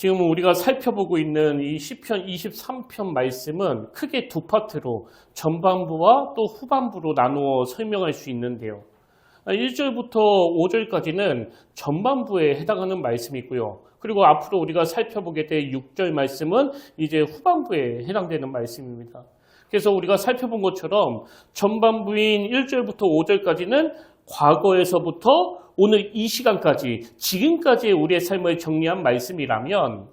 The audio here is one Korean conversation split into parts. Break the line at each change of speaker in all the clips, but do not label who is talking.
지금 우리가 살펴보고 있는 이 시편 23편 말씀은 크게 두 파트로 전반부와 또 후반부로 나누어 설명할 수 있는데요. 1절부터 5절까지는 전반부에 해당하는 말씀이고요. 그리고 앞으로 우리가 살펴보게 될 6절 말씀은 이제 후반부에 해당되는 말씀입니다. 그래서 우리가 살펴본 것처럼 전반부인 1절부터 5절까지는 과거에서부터 오늘 이 시간까지, 지금까지의 우리의 삶을 정리한 말씀이라면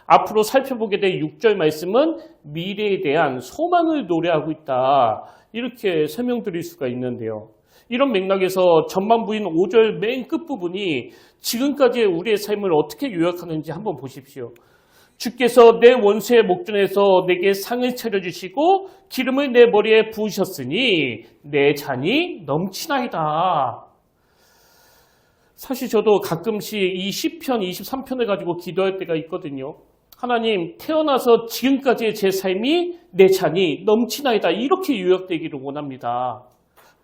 앞으로 살펴보게 될 6절 말씀은 미래에 대한 소망을 노래하고 있다. 이렇게 설명드릴 수가 있는데요. 이런 맥락에서 전반부인 5절 맨 끝부분이 지금까지의 우리의 삶을 어떻게 요약하는지 한번 보십시오. 주께서 내 원수의 목전에서 내게 상을 차려주시고 기름을 내 머리에 부으셨으니 내 잔이 넘치나이다. 사실 저도 가끔씩 이 시편 23편을 가지고 기도할 때가 있거든요. 하나님, 태어나서 지금까지의 제 삶이 내 잔이 넘치나이다. 이렇게 요약되기를 원합니다.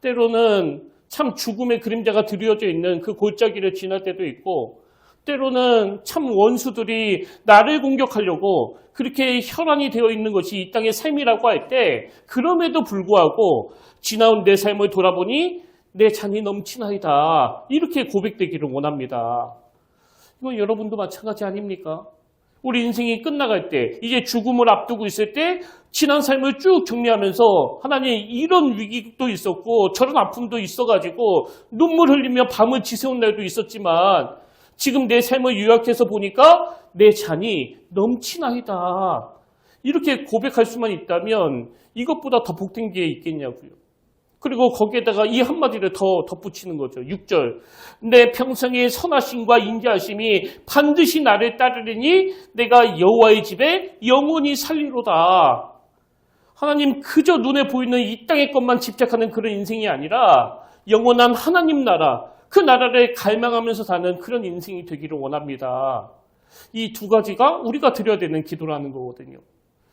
때로는 참 죽음의 그림자가 드리워져 있는 그 골짜기를 지날 때도 있고, 때로는 참 원수들이 나를 공격하려고 그렇게 혈안이 되어 있는 것이 이 땅의 삶이라고 할 때, 그럼에도 불구하고 지나온 내 삶을 돌아보니 내 잔이 넘치나이다. 이렇게 고백되기를 원합니다. 이건 여러분도 마찬가지 아닙니까? 우리 인생이 끝나갈 때, 이제 죽음을 앞두고 있을 때 지난 삶을 쭉 정리하면서 하나님, 이런 위기도 있었고 저런 아픔도 있어가지고 눈물 흘리며 밤을 지새운 날도 있었지만 지금 내 삶을 요약해서 보니까 내 잔이 넘치나이다. 이렇게 고백할 수만 있다면 이것보다 더 복된 게 있겠냐고요. 그리고 거기에다가 이 한마디를 더 덧붙이는 거죠. 6절. 내 평생의 선하심과 인자하심이 반드시 나를 따르리니 내가 여호와의 집에 영원히 살리로다. 하나님, 그저 눈에 보이는 이 땅의 것만 집착하는 그런 인생이 아니라 영원한 하나님 나라, 그 나라를 갈망하면서 사는 그런 인생이 되기를 원합니다. 이 두 가지가 우리가 드려야 되는 기도라는 거거든요.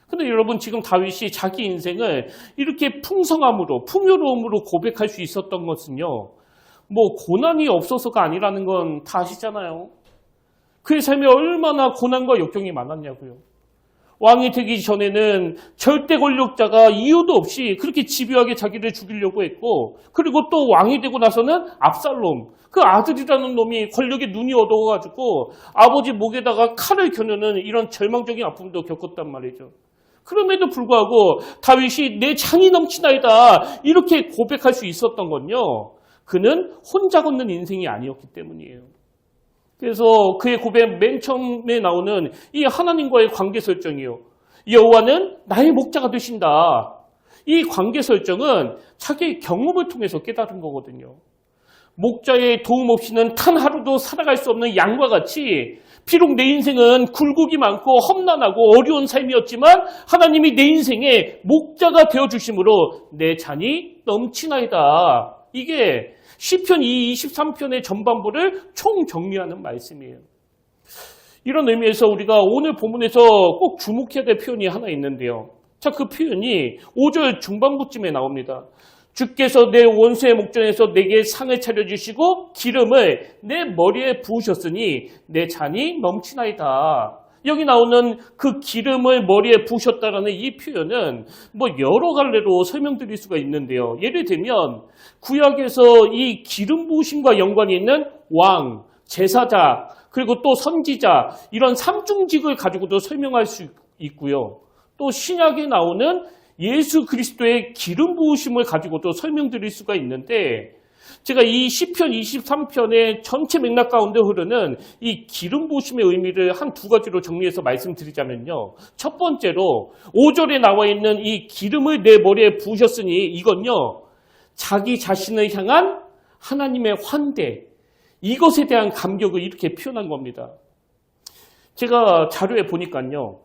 근데 여러분, 지금 다윗이 자기 인생을 이렇게 풍성함으로, 풍요로움으로 고백할 수 있었던 것은요, 뭐 고난이 없어서가 아니라는 건 다 아시잖아요. 그의 삶에 얼마나 고난과 역경이 많았냐고요. 왕이 되기 전에는 절대 권력자가 이유도 없이 그렇게 집요하게 자기를 죽이려고 했고, 그리고 또 왕이 되고 나서는 압살롬, 그 아들이라는 놈이 권력에 눈이 어두워가지고 아버지 목에다가 칼을 겨누는 이런 절망적인 아픔도 겪었단 말이죠. 그럼에도 불구하고 다윗이 내 잔이 넘치나이다 이렇게 고백할 수 있었던 건요, 그는 혼자 걷는 인생이 아니었기 때문이에요. 그래서 그의 고백 맨 처음에 나오는 이 하나님과의 관계 설정이요, 여호와는 나의 목자가 되신다. 이 관계 설정은 자기의 경험을 통해서 깨달은 거거든요. 목자의 도움 없이는 단 하루도 살아갈 수 없는 양과 같이 비록 내 인생은 굴곡이 많고 험난하고 어려운 삶이었지만 하나님이 내 인생에 목자가 되어주심으로 내 잔이 넘치나이다. 이게 시편 23편의 전반부를 총정리하는 말씀이에요. 이런 의미에서 우리가 오늘 본문에서 꼭 주목해야 될 표현이 하나 있는데요. 자, 그 표현이 5절 중반부쯤에 나옵니다. 주께서 내 원수의 목전에서 내게 상을 차려주시고 기름을 내 머리에 부으셨으니 내 잔이 넘치나이다. 여기 나오는 그 기름을 머리에 부으셨다라는 이 표현은 뭐 여러 갈래로 설명드릴 수가 있는데요. 예를 들면 구약에서 이 기름 부으심과 연관이 있는 왕, 제사자, 그리고 또 선지자, 이런 삼중직을 가지고도 설명할 수 있고요. 또 신약에 나오는 예수 그리스도의 기름 부으심을 가지고도 설명드릴 수가 있는데, 제가 이 시편 23편의 전체 맥락 가운데 흐르는 이 기름 부으심의 의미를 한 두 가지로 정리해서 말씀드리자면요. 첫 번째로 5절에 나와 있는 이 기름을 내 머리에 부으셨으니 이건요, 자기 자신을 향한 하나님의 환대, 이것에 대한 감격을 이렇게 표현한 겁니다. 제가 자료에 보니까요,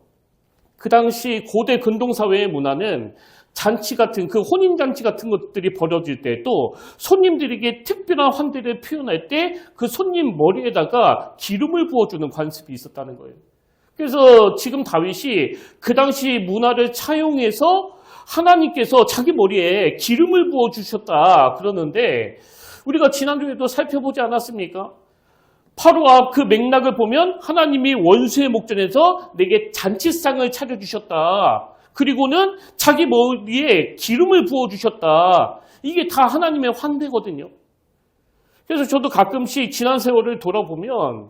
그 당시 고대 근동사회의 문화는 잔치 같은, 그 혼인잔치 같은 것들이 벌어질 때, 또 손님들에게 특별한 환대를 표현할 때 그 손님 머리에다가 기름을 부어주는 관습이 있었다는 거예요. 그래서 지금 다윗이 그 당시 문화를 차용해서 하나님께서 자기 머리에 기름을 부어주셨다 그러는데, 우리가 지난주에도 살펴보지 않았습니까? 바로 앞 그 맥락을 보면 하나님이 원수의 목전에서 내게 잔치상을 차려주셨다. 그리고는 자기 머리에 기름을 부어주셨다. 이게 다 하나님의 환대거든요. 그래서 저도 가끔씩 지난 세월을 돌아보면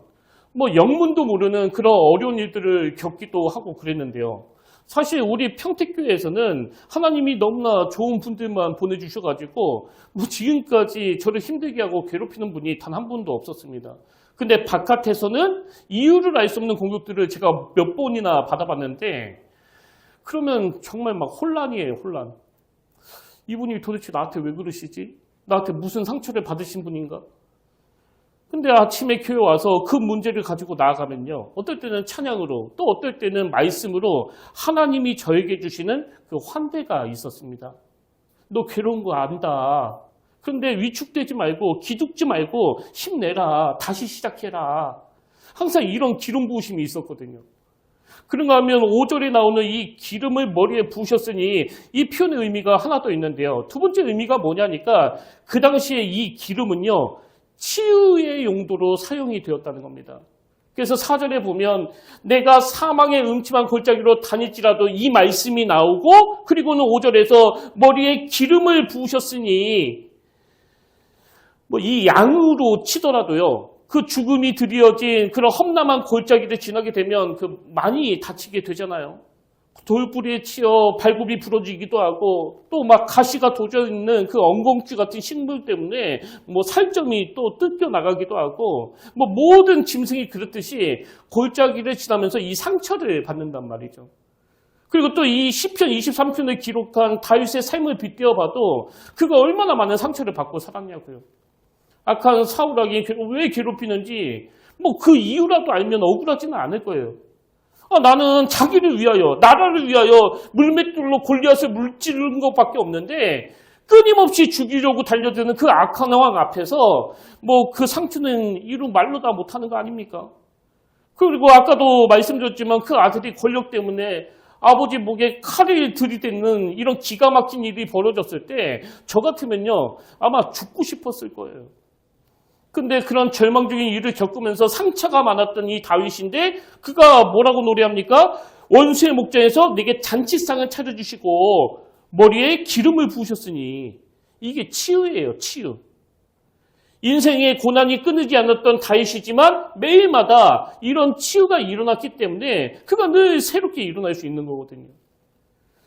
뭐 영문도 모르는 그런 어려운 일들을 겪기도 하고 그랬는데요. 사실 우리 평택교회에서는 하나님이 너무나 좋은 분들만 보내주셔가지고 뭐 지금까지 저를 힘들게 하고 괴롭히는 분이 단 한 분도 없었습니다. 근데 바깥에서는 이유를 알 수 없는 공격들을 제가 몇 번이나 받아봤는데 그러면 정말 막 혼란이에요, 혼란. 이분이 도대체 나한테 왜 그러시지? 나한테 무슨 상처를 받으신 분인가? 근데 아침에 교회 와서 그 문제를 가지고 나아가면요. 어떨 때는 찬양으로, 또 어떨 때는 말씀으로 하나님이 저에게 주시는 그 환대가 있었습니다. 너 괴로운 거 안다. 그런데 위축되지 말고 기죽지 말고 힘내라. 다시 시작해라. 항상 이런 기름 부으심이 있었거든요. 그런가 하면 5절에 나오는 이 기름을 머리에 부으셨으니 이 표현의 의미가 하나 더 있는데요. 두 번째 의미가 뭐냐니까 그 당시에 이 기름은요. 치유의 용도로 사용이 되었다는 겁니다. 그래서 4절에 보면 내가 사망의 음침한 골짜기로 다닐지라도 이 말씀이 나오고 그리고는 5절에서 머리에 기름을 부으셨으니 뭐 이 양으로 치더라도요. 그 죽음이 드리어진 그런 험난한 골짜기를 지나게 되면 그 많이 다치게 되잖아요. 돌뿌리에 치여 발굽이 부러지기도 하고 또 막 가시가 돋아 있는 그 엉겅퀴 같은 식물 때문에 뭐 살점이 또 뜯겨 나가기도 하고 뭐 모든 짐승이 그렇듯이 골짜기를 지나면서 이 상처를 받는단 말이죠. 그리고 또 이 시편 23편을 기록한 다윗의 삶을 빗대어 봐도 그가 얼마나 많은 상처를 받고 살았냐고요. 악한 사울에게 왜 괴롭히는지 뭐 그 이유라도 알면 억울하지는 않을 거예요. 나는 자기를 위하여, 나라를 위하여 물맷돌로 골리앗을 물찌르는 것밖에 없는데 끊임없이 죽이려고 달려드는 그 악한 왕 앞에서 뭐 그 상처는 이루 말로 다 못하는 거 아닙니까? 그리고 아까도 말씀드렸지만 그 아들이 권력 때문에 아버지 목에 칼을 들이대는 이런 기가 막힌 일이 벌어졌을 때 저 같으면요 아마 죽고 싶었을 거예요. 근데 그런 절망적인 일을 겪으면서 상처가 많았던 이 다윗인데 그가 뭐라고 노래합니까? 원수의 목전에서 내게 잔치상을 차려주시고 머리에 기름을 부으셨으니 이게 치유예요, 치유. 인생의 고난이 끊이지 않았던 다윗이지만 매일마다 이런 치유가 일어났기 때문에 그가 늘 새롭게 일어날 수 있는 거거든요.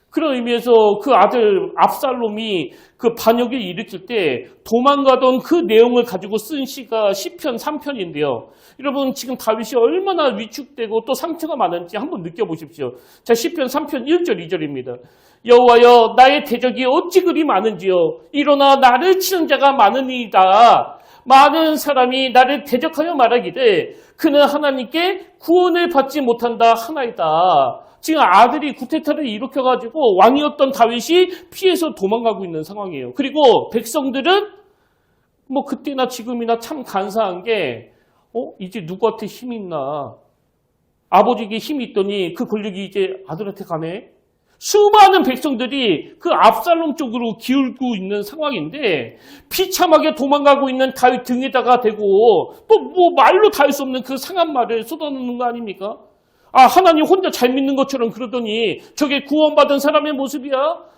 그런 의미에서 그 아들 압살롬이 그 반역을 일으킬 때 도망가던 그 내용을 가지고 쓴 시가 시편 3편인데요. 여러분 지금 다윗이 얼마나 위축되고 또 상처가 많은지 한번 느껴보십시오. 자, 시편 3편 1절 2절입니다. 여호와여 나의 대적이 어찌 그리 많은지요. 일어나 나를 치는 자가 많으니이다. 많은 사람이 나를 대적하여 말하기를 그는 하나님께 구원을 받지 못한다 하나이다. 지금 아들이 구테타를 일으켜가지고 왕이었던 다윗이 피해서 도망가고 있는 상황이에요. 그리고 백성들은 뭐 그때나 지금이나 참 간사한 게 이제 누구한테 힘이 있나. 아버지에게 힘이 있더니 그 권력이 이제 아들한테 가네. 수많은 백성들이 그 압살롬 쪽으로 기울고 있는 상황인데 비참하게 도망가고 있는 다윗 등에다가 대고 또 뭐 말로 다 할 수 없는 그 상한 말을 쏟아놓는 거 아닙니까? 하나님 혼자 잘 믿는 것처럼 그러더니 저게 구원받은 사람의 모습이야?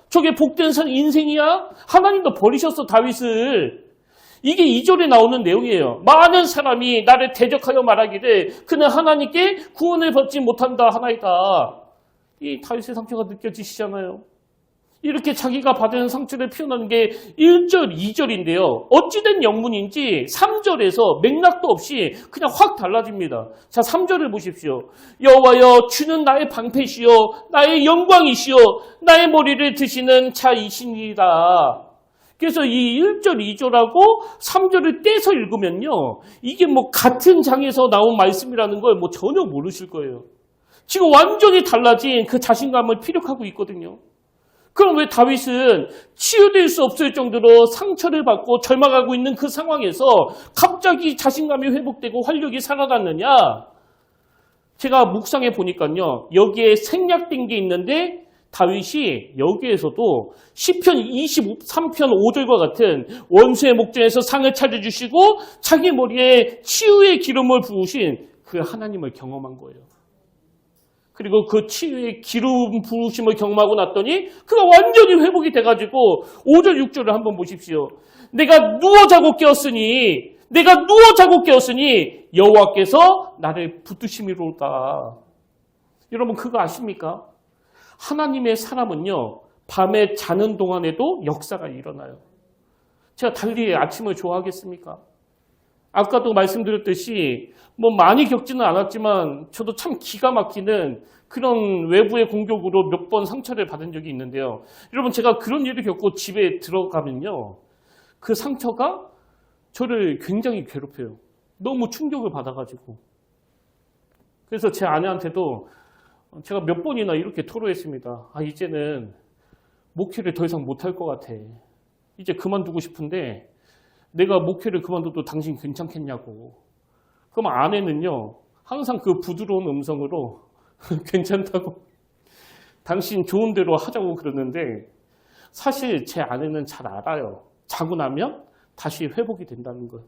저게 복된 인생이야? 하나님도 버리셨어, 다윗을. 이게 2절에 나오는 내용이에요. 많은 사람이 나를 대적하여 말하기를 그는 하나님께 구원을 받지 못한다 하나이다. 이 다윗의 상처가 느껴지시잖아요. 이렇게 자기가 받은 상처를 표현하는 게 1절, 2절인데요. 어찌된 영문인지 3절에서 맥락도 없이 그냥 확 달라집니다. 자, 3절을 보십시오. 여호와여 주는 나의 방패시요 나의 영광이시요 나의 머리를 드시는 자이시니라. 그래서 이 1절, 2절하고 3절을 떼서 읽으면요. 이게 뭐 같은 장에서 나온 말씀이라는 걸 뭐 전혀 모르실 거예요. 지금 완전히 달라진 그 자신감을 피력하고 있거든요. 그럼 왜 다윗은 치유될 수 없을 정도로 상처를 받고 절망하고 있는 그 상황에서 갑자기 자신감이 회복되고 활력이 살아났느냐? 제가 묵상해 보니까요. 여기에 생략된 게 있는데 다윗이 여기에서도 시편 23편 5절과 같은 원수의 목전에서 상을 차려주시고 자기 머리에 치유의 기름을 부으신 그 하나님을 경험한 거예요. 그리고 그 치유의 기름 부으심을 경험하고 났더니 그가 완전히 회복이 돼가지고 5절 6절을 한번 보십시오. 내가 누워 자고 깨었으니 여호와께서 나를 붙드심이로다. 여러분 그거 아십니까? 하나님의 사람은요 밤에 자는 동안에도 역사가 일어나요. 제가 달리 아침을 좋아하겠습니까? 아까도 말씀드렸듯이 많이 겪지는 않았지만 저도 참 기가 막히는 그런 외부의 공격으로 몇 번 상처를 받은 적이 있는데요. 여러분 제가 그런 일을 겪고 집에 들어가면요. 그 상처가 저를 굉장히 괴롭혀요. 너무 충격을 받아가지고. 그래서 제 아내한테도 제가 몇 번이나 이렇게 토로했습니다. 이제는 목회를 더 이상 못할 것 같아. 이제 그만두고 싶은데 내가 목회를 그만둬도 당신 괜찮겠냐고. 그럼 아내는요. 항상 그 부드러운 음성으로 괜찮다고. 당신 좋은 대로 하자고 그러는데 사실 제 아내는 잘 알아요. 자고 나면 다시 회복이 된다는 걸.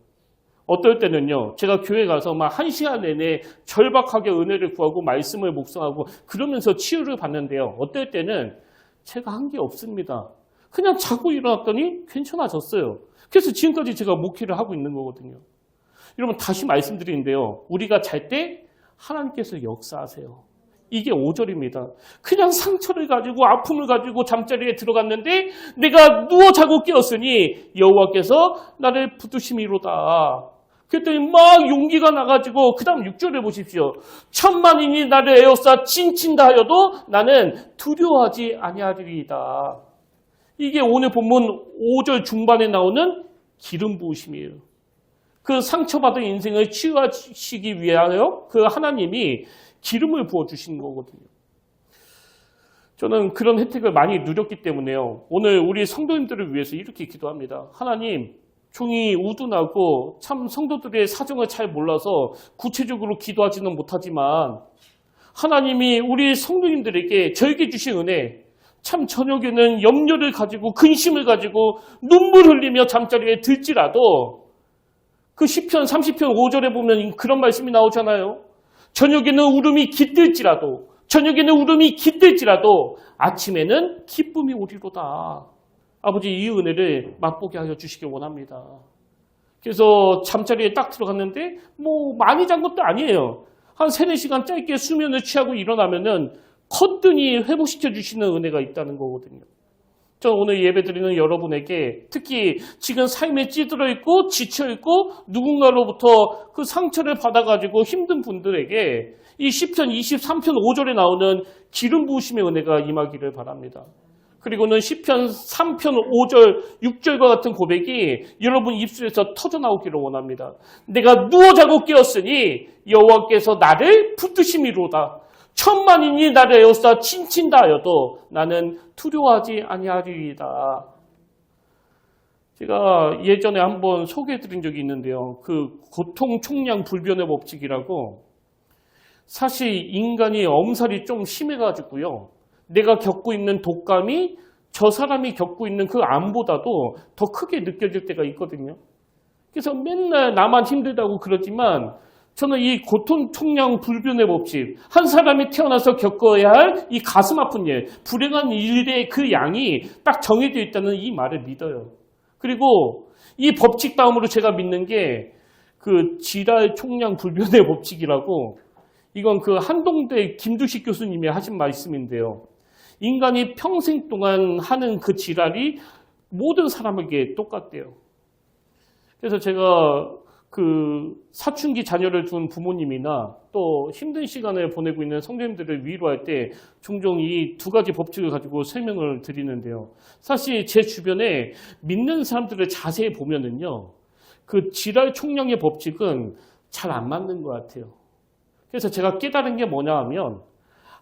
어떨 때는요. 제가 교회 가서 막 1시간 내내 절박하게 은혜를 구하고 말씀을 묵상하고 그러면서 치유를 받는데요. 어떨 때는 제가 한 게 없습니다. 그냥 자고 일어났더니 괜찮아졌어요. 그래서 지금까지 제가 목회를 하고 있는 거거든요. 여러분 다시 말씀드리는데요. 우리가 잘 때 하나님께서 역사하세요. 이게 5절입니다. 그냥 상처를 가지고 아픔을 가지고 잠자리에 들어갔는데 내가 누워 자고 깨었으니 여호와께서 나를 붙드심이로다. 그랬더니 막 용기가 나가지고 그 다음 6절에 보십시오. 천만인이 나를 에워싸 칭친다 하여도 나는 두려워하지 아니하리이다. 이게 오늘 본문 5절 중반에 나오는 기름 부으심이에요. 그 상처받은 인생을 치유하시기 위하여 그 하나님이 기름을 부어주신 거거든요. 저는 그런 혜택을 많이 누렸기 때문에요. 오늘 우리 성도님들을 위해서 이렇게 기도합니다. 하나님, 종이 우둔하고 참 성도들의 사정을 잘 몰라서 구체적으로 기도하지는 못하지만 하나님이 우리 성도님들에게 저에게 주신 은혜, 참 저녁에는 염려를 가지고 근심을 가지고 눈물 흘리며 잠자리에 들지라도 그 시편 30편 5절에 보면 그런 말씀이 나오잖아요. 저녁에는 울음이 깃들지라도 아침에는 기쁨이 오리로다. 아버지 이 은혜를 맛보게 하여 주시기 원합니다. 그래서 잠자리에 딱 들어갔는데 많이 잔 것도 아니에요. 한 3-4시간 짧게 수면을 취하고 일어나면은 거뜬히 회복시켜 주시는 은혜가 있다는 거거든요. 저는 오늘 예배드리는 여러분에게 특히 지금 삶에 찌들어 있고 지쳐 있고 누군가로부터 그 상처를 받아가지고 힘든 분들에게 이 시편 23편 5절에 나오는 기름 부으심의 은혜가 임하기를 바랍니다. 그리고는 시편 3편 5절 6절과 같은 고백이 여러분 입술에서 터져나오기를 원합니다. 내가 누워 자고 깨었으니 여호와께서 나를 붙드심이로다. 천만인이 나를 에워싸 칭친다 하여도 나는 두려워하지 아니하리이다. 제가 예전에 한번 소개해드린 적이 있는데요. 그 고통 총량 불변의 법칙이라고 사실 인간이 엄살이 좀 심해가지고요. 내가 겪고 있는 독감이 저 사람이 겪고 있는 그 암보다도 더 크게 느껴질 때가 있거든요. 그래서 맨날 나만 힘들다고 그러지만 저는 이 고통 총량 불변의 법칙, 한 사람이 태어나서 겪어야 할 이 가슴 아픈 일, 불행한 일의 그 양이 딱 정해져 있다는 이 말을 믿어요. 그리고 이 법칙 다음으로 제가 믿는 게 그 지랄 총량 불변의 법칙이라고, 이건 그 한동대 김두식 교수님이 하신 말씀인데요. 인간이 평생 동안 하는 그 지랄이 모든 사람에게 똑같대요. 그래서 제가 그 사춘기 자녀를 둔 부모님이나 또 힘든 시간을 보내고 있는 성도님들을 위로할 때 종종 이 두 가지 법칙을 가지고 설명을 드리는데요. 사실 제 주변에 믿는 사람들을 자세히 보면은요, 그 지랄 총량의 법칙은 잘 안 맞는 것 같아요. 그래서 제가 깨달은 게 뭐냐 하면,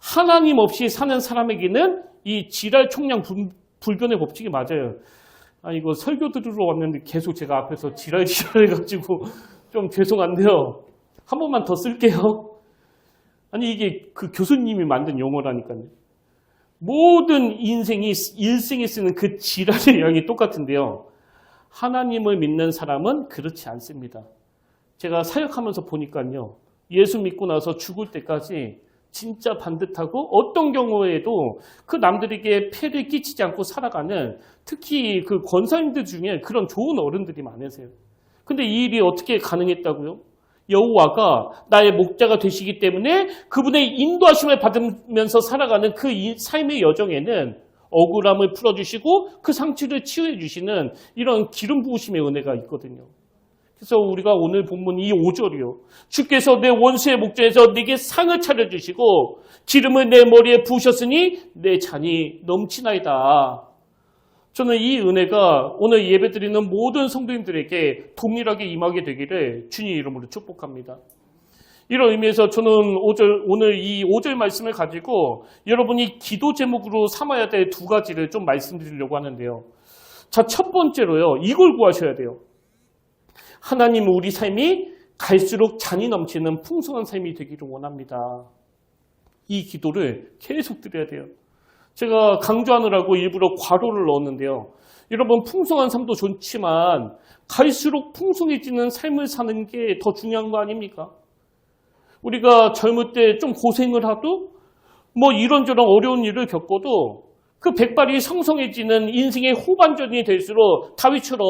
하나님 없이 사는 사람에게는 이 지랄 총량 불변의 법칙이 맞아요. 이거 설교 들으러 왔는데 계속 제가 앞에서 지랄 해가지고 좀 죄송한데요. 한 번만 더 쓸게요. 아니 이게 그 교수님이 만든 용어라니까요. 모든 일생에 쓰는 그 지랄의 양이 똑같은데요. 하나님을 믿는 사람은 그렇지 않습니다. 제가 사역하면서 보니까요. 예수 믿고 나서 죽을 때까지 진짜 반듯하고 어떤 경우에도 그 남들에게 폐를 끼치지 않고 살아가는 특히 그 권사님들 중에 그런 좋은 어른들이 많으세요. 근데 이 일이 어떻게 가능했다고요? 여호와가 나의 목자가 되시기 때문에 그분의 인도하심을 받으면서 살아가는 그 삶의 여정에는 억울함을 풀어주시고 그 상처를 치유해 주시는 이런 기름 부으심의 은혜가 있거든요. 그래서 우리가 오늘 본문 이 5절이요. 주께서 내 원수의 목전에서 내게 상을 차려주시고 기름을 내 머리에 부으셨으니 내 잔이 넘치나이다. 저는 이 은혜가 오늘 예배드리는 모든 성도님들에게 동일하게 임하게 되기를 주님 이름으로 축복합니다. 이런 의미에서 저는 오늘 이 5절 말씀을 가지고 여러분이 기도 제목으로 삼아야 될 두 가지를 좀 말씀드리려고 하는데요. 자, 첫 번째로요. 이걸 구하셔야 돼요. 하나님 우리 삶이 갈수록 잔이 넘치는 풍성한 삶이 되기를 원합니다. 이 기도를 계속 드려야 돼요. 제가 강조하느라고 일부러 괄호를 넣었는데요. 여러분 풍성한 삶도 좋지만 갈수록 풍성해지는 삶을 사는 게 더 중요한 거 아닙니까? 우리가 젊을 때 좀 고생을 하도 뭐 이런저런 어려운 일을 겪어도 그 백발이 성성해지는 인생의 후반전이 될수록 다윗처럼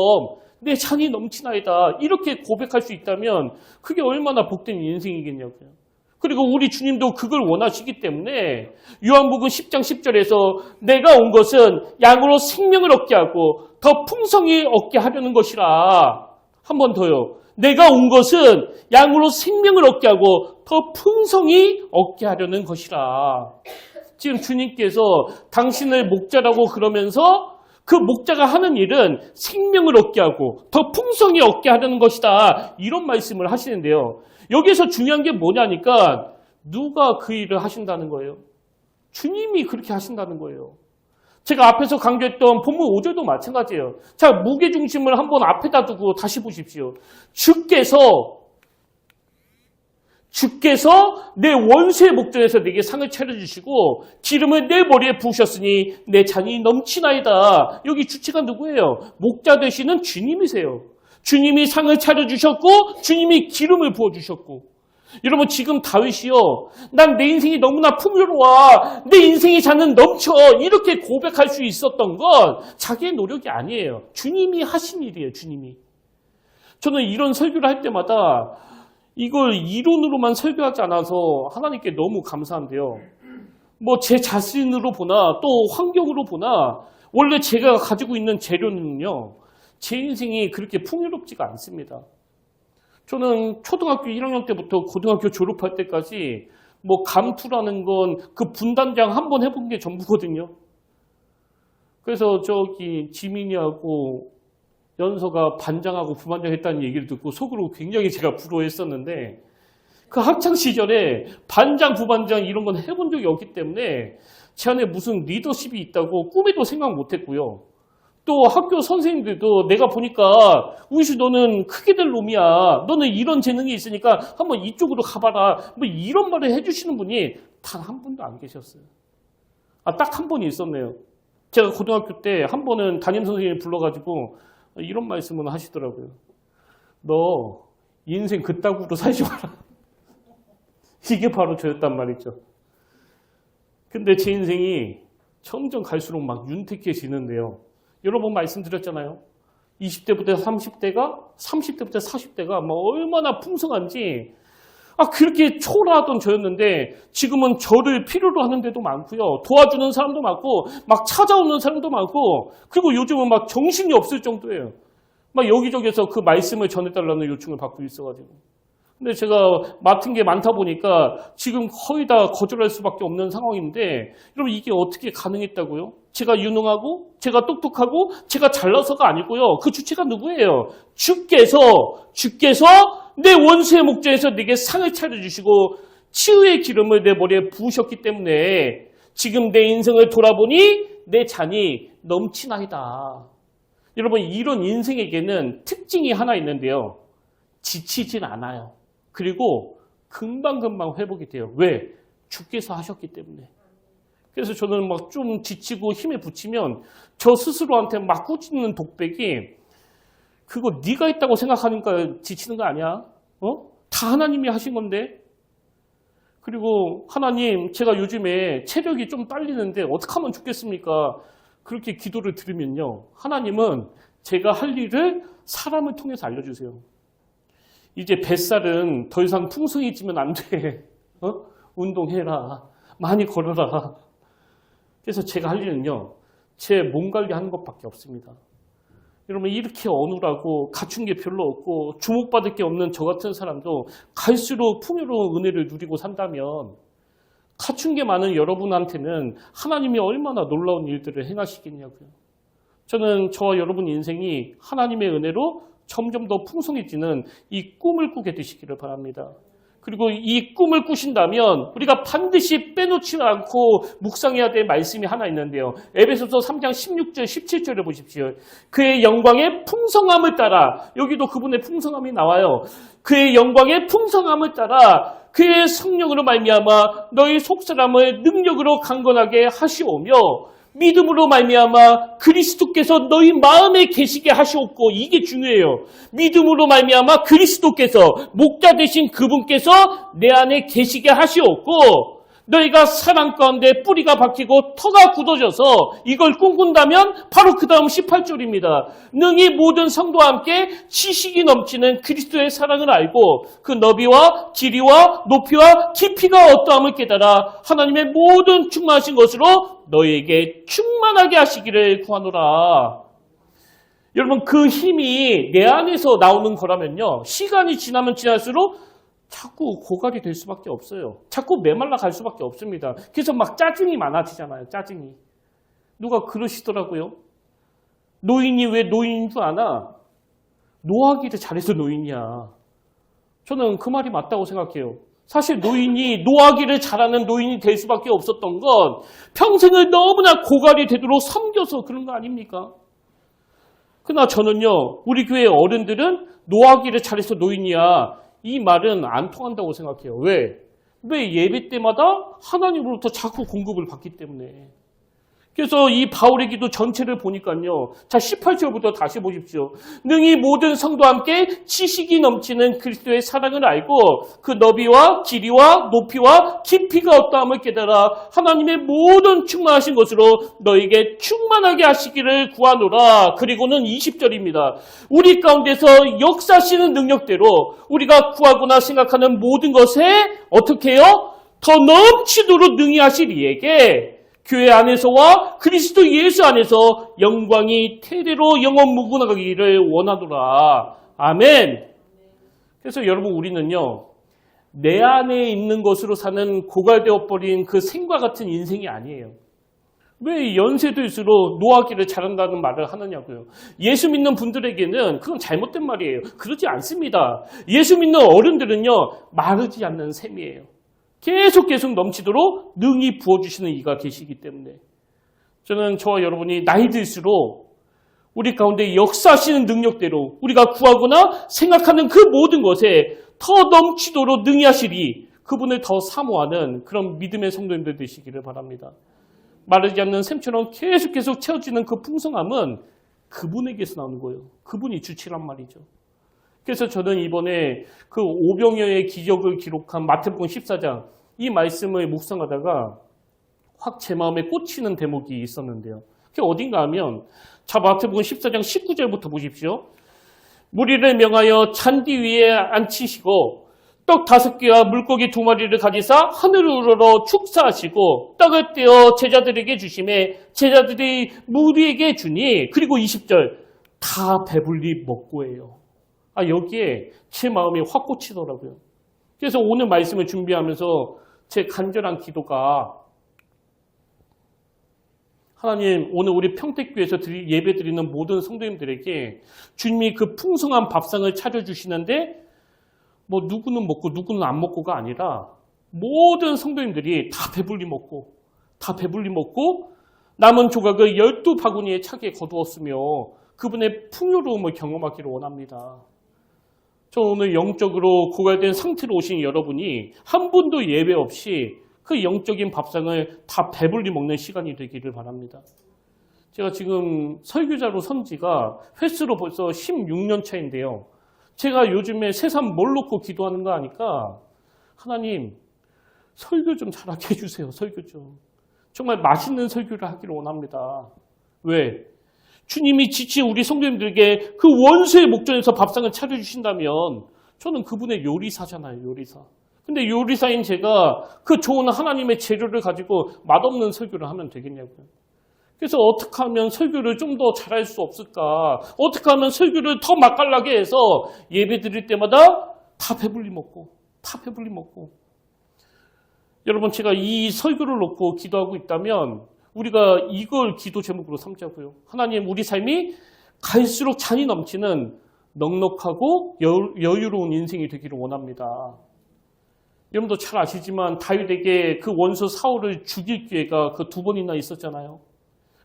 내 잔이 넘치나이다 이렇게 고백할 수 있다면 그게 얼마나 복된 인생이겠냐고요. 그리고 우리 주님도 그걸 원하시기 때문에 요한복음 10장 10절에서 내가 온 것은 양으로 생명을 얻게 하고 더 풍성히 얻게 하려는 것이라. 한 번 더요. 내가 온 것은 양으로 생명을 얻게 하고 더 풍성히 얻게 하려는 것이라. 지금 주님께서 당신을 목자라고 그러면서 그 목자가 하는 일은 생명을 얻게 하고 더 풍성히 얻게 하려는 것이다. 이런 말씀을 하시는데요. 여기에서 중요한 게 뭐냐니까 누가 그 일을 하신다는 거예요. 주님이 그렇게 하신다는 거예요. 제가 앞에서 강조했던 본문 5절도 마찬가지예요. 자, 무게중심을 한번 앞에다 두고 다시 보십시오. 주께서 내 원수의 목전에서 내게 상을 차려주시고 기름을 내 머리에 부으셨으니 내 잔이 넘치나이다. 여기 주체가 누구예요? 목자 되시는 주님이세요. 주님이 상을 차려주셨고 주님이 기름을 부어주셨고. 여러분 지금 다윗이요. 난 내 인생이 너무나 풍요로워. 내 인생의 잔은 넘쳐. 이렇게 고백할 수 있었던 건 자기의 노력이 아니에요. 주님이 하신 일이에요. 주님이. 저는 이런 설교를 할 때마다 이걸 이론으로만 설교하지 않아서 하나님께 너무 감사한데요. 뭐 제 자신으로 보나 또 환경으로 보나 원래 제가 가지고 있는 재료는요. 제 인생이 그렇게 풍요롭지가 않습니다. 저는 초등학교 1학년 때부터 고등학교 졸업할 때까지 뭐 감투라는 건 그 분단장 한 번 해본 게 전부거든요. 그래서 저기 지민이하고 연서가 반장하고 부반장 했다는 얘기를 듣고 속으로 굉장히 제가 부러워했었는데 그 학창 시절에 반장, 부반장 이런 건 해본 적이 없기 때문에 제 안에 무슨 리더십이 있다고 꿈에도 생각 못했고요. 또 학교 선생님들도 내가 보니까 우이수 너는 크게 될 놈이야. 너는 이런 재능이 있으니까 한번 이쪽으로 가봐라. 뭐 이런 말을 해주시는 분이 단 한 분도 안 계셨어요. 딱 한 분이 있었네요. 제가 고등학교 때 한 번은 담임 선생님이 불러가지고 이런 말씀을 하시더라고요. 너 인생 그따구로 살지 마라. 이게 바로 저였단 말이죠. 근데 제 인생이 점점 갈수록 막 윤택해지는데요. 여러 번 말씀드렸잖아요. 20대부터 30대가, 30대부터 40대가 뭐 얼마나 풍성한지 그렇게 초라하던 저였는데 지금은 저를 필요로 하는 데도 많고요. 도와주는 사람도 많고 막 찾아오는 사람도 많고 그리고 요즘은 막 정신이 없을 정도예요. 막 여기저기서 그 말씀을 전해달라는 요청을 받고 있어가지고. 근데 제가 맡은 게 많다 보니까 지금 거의 다 거절할 수밖에 없는 상황인데 여러분 이게 어떻게 가능했다고요? 제가 유능하고 제가 똑똑하고 제가 잘나서가 아니고요. 그 주체가 누구예요? 주께서 내 원수의 목전에서 내게 상을 차려주시고 치유의 기름을 내 머리에 부으셨기 때문에 지금 내 인생을 돌아보니 내 잔이 넘치나이다. 여러분 이런 인생에게는 특징이 하나 있는데요. 지치진 않아요. 그리고 금방금방 회복이 돼요. 왜? 주께서 하셨기 때문에. 그래서 저는 막 좀 지치고 힘에 부치면 저 스스로한테 막 꾸짖는 독백이 그거 네가 있다고 생각하니까 지치는 거 아니야? 다 하나님이 하신 건데. 그리고 하나님, 제가 요즘에 체력이 좀 딸리는데 어떻게 하면 좋겠습니까? 그렇게 기도를 드리면요. 하나님은 제가 할 일을 사람을 통해서 알려주세요. 이제 뱃살은 더 이상 풍성해지면 안 돼. 운동해라. 많이 걸어라. 그래서 제가 할 일은요. 제 몸 관리하는 것밖에 없습니다. 여러분 이렇게 어눌하고 갖춘 게 별로 없고 주목받을 게 없는 저 같은 사람도 갈수록 풍요로운 은혜를 누리고 산다면 갖춘 게 많은 여러분한테는 하나님이 얼마나 놀라운 일들을 행하시겠냐고요. 저는 저와 여러분 인생이 하나님의 은혜로 점점 더 풍성해지는 이 꿈을 꾸게 되시기를 바랍니다. 그리고 이 꿈을 꾸신다면 우리가 반드시 빼놓지 않고 묵상해야 될 말씀이 하나 있는데요. 에베소서 3장 16절, 17절을 보십시오. 그의 영광의 풍성함을 따라, 여기도 그분의 풍성함이 나와요. 그의 영광의 풍성함을 따라 그의 성령으로 말미암아 너희 속사람을 능력으로 강건하게 하시오며 믿음으로 말미암아 그리스도께서 너희 마음에 계시게 하시옵고, 이게 중요해요. 믿음으로 말미암아 그리스도께서 목자 되신 그분께서 내 안에 계시게 하시옵고 너희가 사랑 가운데 뿌리가 박히고 터가 굳어져서 이걸 꿈꾼다면 바로 그 다음 18절입니다. 능히 모든 성도와 함께 지식이 넘치는 그리스도의 사랑을 알고 그 너비와 길이와 높이와 깊이가 어떠함을 깨달아 하나님의 모든 충만하신 것으로 너희에게 충만하게 하시기를 구하노라. 여러분 그 힘이 내 안에서 나오는 거라면요. 시간이 지나면 지날수록 자꾸 고갈이 될 수밖에 없어요. 자꾸 메말라 갈 수밖에 없습니다. 그래서 막 짜증이 많아지잖아요. 짜증이. 누가 그러시더라고요. 노인이 왜 노인인 줄 아나? 노하기를 잘해서 노인이야. 저는 그 말이 맞다고 생각해요. 사실 노인이 노하기를 잘하는 노인이 될 수밖에 없었던 건 평생을 너무나 고갈이 되도록 섬겨서 그런 거 아닙니까? 그러나 저는요. 우리 교회 어른들은 노하기를 잘해서 노인이야. 이 말은 안 통한다고 생각해요. 왜? 예배 때마다 하나님으로부터 자꾸 공급을 받기 때문에. 그래서 이 바울의 기도 전체를 보니까요. 자, 18절부터 다시 보십시오. 능히 모든 성도와 함께 지식이 넘치는 그리스도의 사랑을 알고 그 너비와 길이와 높이와 깊이가 어떠함을 깨달아 하나님의 모든 충만하신 것으로 너에게 충만하게 하시기를 구하노라. 그리고는 20절입니다. 우리 가운데서 역사하시는 능력대로 우리가 구하거나 생각하는 모든 것에 어떻게 해요? 더 넘치도록 능히 하실 이에게 교회 안에서와 그리스도 예수 안에서 영광이 대대로 영원 무궁하기를 원하노라. 아멘. 그래서 여러분 우리는요. 내 안에 있는 것으로 사는 고갈되어 버린 그 생과 같은 인생이 아니에요. 왜 연세 들수록 노하기를 잘한다는 말을 하느냐고요. 예수 믿는 분들에게는 그건 잘못된 말이에요. 그러지 않습니다. 예수 믿는 어른들은요. 마르지 않는 셈이에요. 계속 넘치도록 능히 부어주시는 이가 계시기 때문에 저는 저와 여러분이 나이 들수록 우리 가운데 역사하시는 능력대로 우리가 구하거나 생각하는 그 모든 것에 더 넘치도록 능히 하시리 그분을 더 사모하는 그런 믿음의 성도님들 되시기를 바랍니다. 마르지 않는 샘처럼 계속 채워지는 그 풍성함은 그분에게서 나오는 거예요. 그분이 주치란 말이죠. 그래서 저는 이번에 그 오병이어의 기적을 기록한 마태복음 14장 이 말씀을 묵상하다가 확 제 마음에 꽂히는 대목이 있었는데요. 그게 어딘가 하면 자 마태복음 14장 19절부터 보십시오. 무리를 명하여 잔디 위에 앉히시고 떡 5개와 물고기 2마리를 가지사 하늘을 우러러 축사하시고 떡을 떼어 제자들에게 주심에 제자들이 무리에게 주니 그리고 20절 다 배불리 먹고 해요. 여기에 제 마음이 확 꽂히더라고요. 그래서 오늘 말씀을 준비하면서 제 간절한 기도가 하나님 오늘 우리 평택교회에서 예배 드리는 모든 성도님들에게 주님이 그 풍성한 밥상을 차려주시는데 뭐 누구는 먹고 누구는 안 먹고가 아니라 모든 성도님들이 다 배불리 먹고 남은 조각을 12바구니에 차게 거두었으며 그분의 풍요로움을 경험하기를 원합니다. 저 오늘 영적으로 고갈된 상태로 오신 여러분이 한 분도 예배 없이 그 영적인 밥상을 다 배불리 먹는 시간이 되기를 바랍니다. 제가 지금 설교자로 선 지가 횟수로 벌써 16년 차인데요. 제가 요즘에 세상 뭘 놓고 기도하는가 하니까 하나님 설교 좀 잘하게 해주세요. 설교 좀. 정말 맛있는 설교를 하기를 원합니다. 왜? 주님이 지친 우리 성도님들에게 그 원수의 목전에서 밥상을 차려주신다면 저는 그분의 요리사잖아요. 요리사. 근데 요리사인 제가 그 좋은 하나님의 재료를 가지고 맛없는 설교를 하면 되겠냐고요. 그래서 어떻게 하면 설교를 좀 더 잘할 수 없을까? 어떻게 하면 설교를 더 맛깔나게 해서 예배 드릴 때마다 다 배불리 먹고 여러분 제가 이 설교를 놓고 기도하고 있다면 우리가 이걸 기도 제목으로 삼자고요. 하나님 우리 삶이 갈수록 잔이 넘치는 넉넉하고 여유로운 인생이 되기를 원합니다. 여러분도 잘 아시지만 다윗에게 그 원수 사울을 죽일 기회가 그 2번이나 있었잖아요.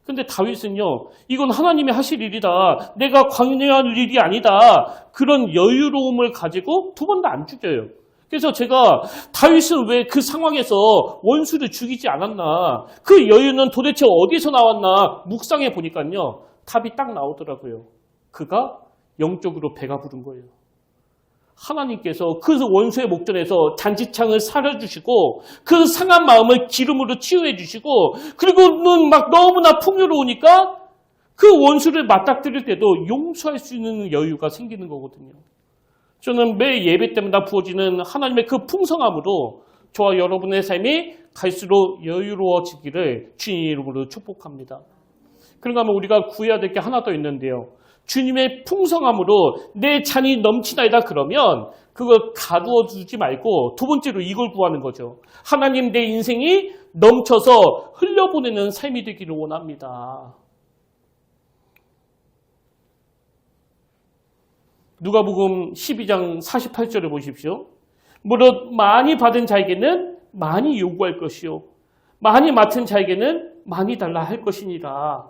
근데 다윗은요, 이건 하나님이 하실 일이다. 내가 관여할 일이 아니다. 그런 여유로움을 가지고 2번도 안 죽여요. 그래서 제가 다윗은 왜 그 상황에서 원수를 죽이지 않았나? 그 여유는 도대체 어디서 나왔나? 묵상해 보니까요, 답이 딱 나오더라고요. 그가 영적으로 배가 부른 거예요. 하나님께서 그 원수의 목전에서 잔치창을 사려주시고 그 상한 마음을 기름으로 치유해 주시고 그리고는 막 너무나 풍요로우니까 그 원수를 맞닥뜨릴 때도 용서할 수 있는 여유가 생기는 거거든요. 저는 매 예배 때마다 부어지는 하나님의 그 풍성함으로 저와 여러분의 삶이 갈수록 여유로워지기를 주님 이름으로 축복합니다. 그런가 하면 우리가 구해야 될 게 하나 더 있는데요. 주님의 풍성함으로 내 잔이 넘치나이다 그러면 그걸 가두어 두지 말고 2번째로 이걸 구하는 거죠. 하나님 내 인생이 넘쳐서 흘려보내는 삶이 되기를 원합니다. 누가복음 12장 48절을 보십시오. 무릇 많이 받은 자에게는 많이 요구할 것이요 많이 맡은 자에게는 많이 달라 할 것이니라.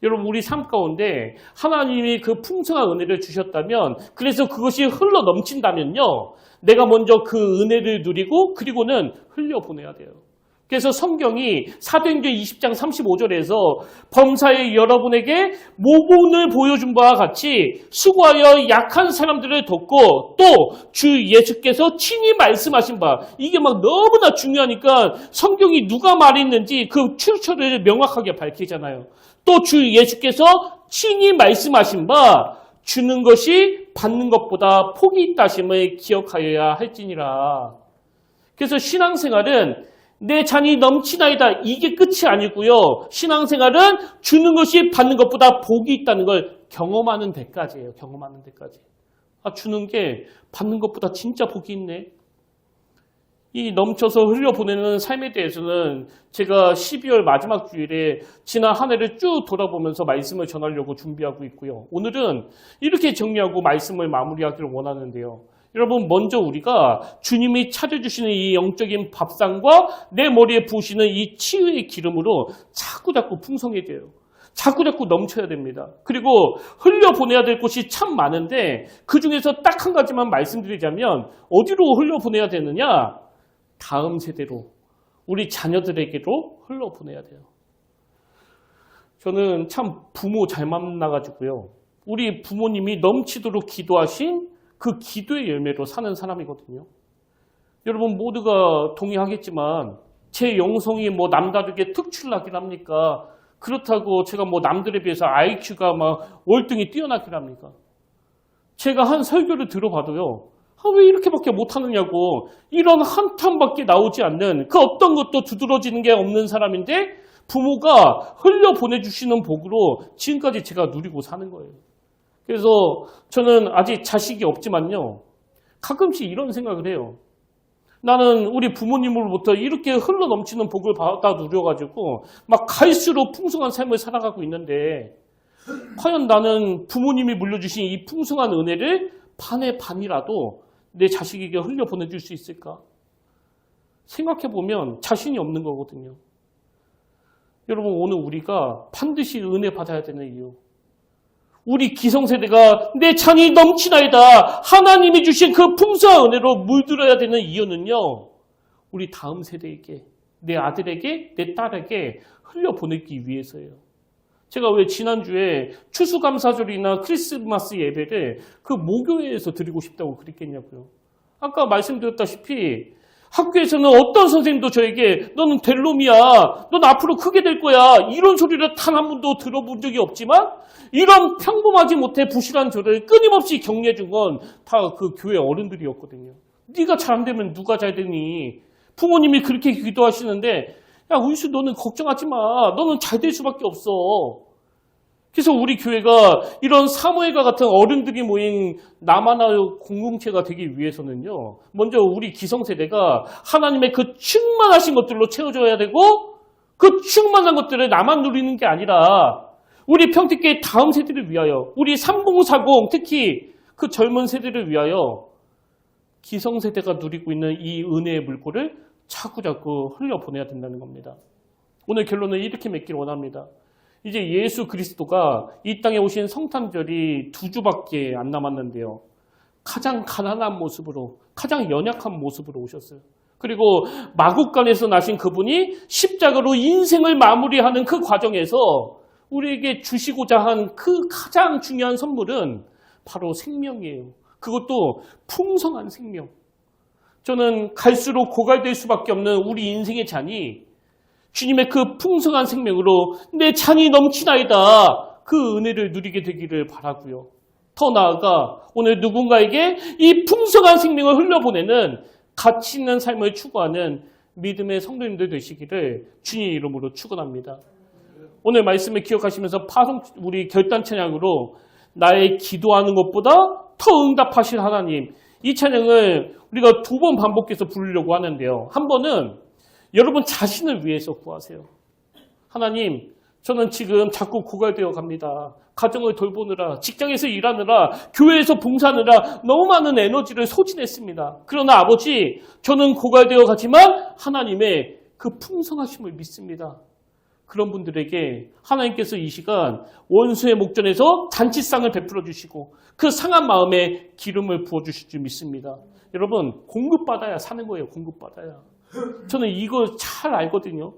여러분 우리 삶 가운데 하나님이 그 풍성한 은혜를 주셨다면 그래서 그것이 흘러 넘친다면요. 내가 먼저 그 은혜를 누리고 그리고는 흘려보내야 돼요. 그래서 성경이 사도행전 20장 35절에서 범사에 여러분에게 모본을 보여준 바와 같이 수고하여 약한 사람들을 돕고 또 주 예수께서 친히 말씀하신 바 이게 막 너무나 중요하니까 성경이 누가 말했는지 그 출처를 명확하게 밝히잖아요. 또 주 예수께서 친히 말씀하신 바 주는 것이 받는 것보다 복이 있다심을 기억하여야 할지니라. 그래서 신앙생활은 내 잔이 넘치나이다 이게 끝이 아니고요. 신앙생활은 주는 것이 받는 것보다 복이 있다는 걸 경험하는 데까지예요. 경험하는 데까지. 아, 주는 게 받는 것보다 진짜 복이 있네. 이 넘쳐서 흘려보내는 삶에 대해서는 제가 12월 마지막 주일에 지난 한 해를 쭉 돌아보면서 말씀을 전하려고 준비하고 있고요. 오늘은 이렇게 정리하고 말씀을 마무리하기를 원하는데요. 여러분 먼저 우리가 주님이 차려주시는 이 영적인 밥상과 내 머리에 부으시는 이 치유의 기름으로 자꾸자꾸 풍성해져요. 자꾸자꾸 넘쳐야 됩니다. 그리고 흘려보내야 될 곳이 참 많은데 그중에서 딱 한 가지만 말씀드리자면 어디로 흘려보내야 되느냐? 다음 세대로 우리 자녀들에게로 흘러보내야 돼요. 저는 참 부모 잘 만나가지고요. 우리 부모님이 넘치도록 기도하신 그 기도의 열매로 사는 사람이거든요. 여러분 모두가 동의하겠지만 제 영성이 뭐 남다르게 특출나긴 합니까? 그렇다고 제가 뭐 남들에 비해서 IQ가 막 월등히 뛰어나긴 합니까? 제가 한 설교를 들어봐도요. 왜 이렇게밖에 못하느냐고 이런 한탄밖에 나오지 않는 그 어떤 것도 두드러지는 게 없는 사람인데 부모가 흘려보내주시는 복으로 지금까지 제가 누리고 사는 거예요. 그래서 저는 아직 자식이 없지만요. 가끔씩 이런 생각을 해요. 나는 우리 부모님으로부터 이렇게 흘러넘치는 복을 받아 누려가지고 막 갈수록 풍성한 삶을 살아가고 있는데 과연 나는 부모님이 물려주신 이 풍성한 은혜를 반의 반이라도 내 자식에게 흘려보내줄 수 있을까? 생각해보면 자신이 없는 거거든요. 여러분 오늘 우리가 반드시 은혜 받아야 되는 이유. 우리 기성세대가 내 잔이 넘치나이다. 하나님이 주신 그 풍성한 은혜로 물들어야 되는 이유는요. 우리 다음 세대에게 내 아들에게, 내 딸에게 흘려보내기 위해서예요. 제가 왜 지난주에 추수감사절이나 크리스마스 예배를 그 모교회에서 드리고 싶다고 그랬겠냐고요. 아까 말씀드렸다시피 학교에서는 어떤 선생님도 저에게 너는 될 놈이야, 넌 앞으로 크게 될 거야, 이런 소리를 단 한 번도 들어본 적이 없지만 이런 평범하지 못해 부실한 저를 끊임없이 격려해준 건 다 그 교회 어른들이었거든요. 네가 잘 안 되면 누가 잘 되니? 부모님이 그렇게 기도하시는데 야, 은수 너는 걱정하지 마. 너는 잘 될 수밖에 없어. 그래서 우리 교회가 이런 사모예가 같은 어른들이 모인 나만의 공동체가 되기 위해서는요. 먼저 우리 기성세대가 하나님의 그 충만하신 것들로 채워줘야 되고 그 충만한 것들을 나만 누리는 게 아니라 우리 평택교회 다음 세대를 위하여 우리 3040 특히 그 젊은 세대를 위하여 기성세대가 누리고 있는 이 은혜의 물꼬를 자꾸자꾸 흘려보내야 된다는 겁니다. 오늘 결론은 이렇게 맺기를 원합니다. 이제 예수 그리스도가 이 땅에 오신 성탄절이 2주밖에 안 남았는데요. 가장 가난한 모습으로, 가장 연약한 모습으로 오셨어요. 그리고 마국간에서 나신 그분이 십자가로 인생을 마무리하는 그 과정에서 우리에게 주시고자 한 그 가장 중요한 선물은 바로 생명이에요. 그것도 풍성한 생명. 저는 갈수록 고갈될 수밖에 없는 우리 인생의 잔이 주님의 그 풍성한 생명으로 내 잔이 넘치나이다. 그 은혜를 누리게 되기를 바라고요. 더 나아가 오늘 누군가에게 이 풍성한 생명을 흘려보내는 가치 있는 삶을 추구하는 믿음의 성도님들 되시기를 주님 이름으로 축원합니다. 오늘 말씀을 기억하시면서 우리 결단 찬양으로 나의 기도하는 것보다 더 응답하실 하나님, 이 찬양을 우리가 2번 반복해서 부르려고 하는데요. 한 번은 여러분 자신을 위해서 구하세요. 하나님, 저는 지금 자꾸 고갈되어 갑니다. 가정을 돌보느라, 직장에서 일하느라, 교회에서 봉사하느라 너무 많은 에너지를 소진했습니다. 그러나 아버지, 저는 고갈되어 가지만 하나님의 그 풍성하심을 믿습니다. 그런 분들에게 하나님께서 이 시간 원수의 목전에서 잔치상을 베풀어 주시고 그 상한 마음에 기름을 부어주실 줄 믿습니다. 여러분, 공급받아야 사는 거예요. 공급받아야. 저는 이거 잘 알거든요.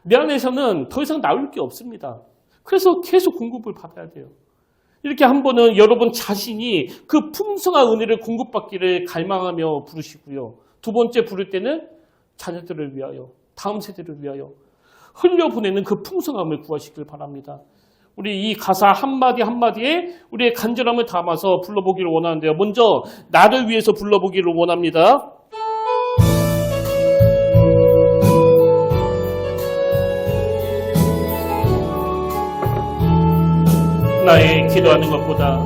내 안에서는 더 이상 나올 게 없습니다. 그래서 계속 공급을 받아야 돼요. 이렇게 한 번은 여러분 자신이 그 풍성한 은혜를 공급받기를 갈망하며 부르시고요. 2번째 부를 때는 자녀들을 위하여, 다음 세대를 위하여 흘려보내는 그 풍성함을 구하시길 바랍니다. 우리 이 가사 한마디 한마디에 우리의 간절함을 담아서 불러보기를 원하는데요. 먼저 나를 위해서 불러보기를 원합니다. 나의 기도하는 것보다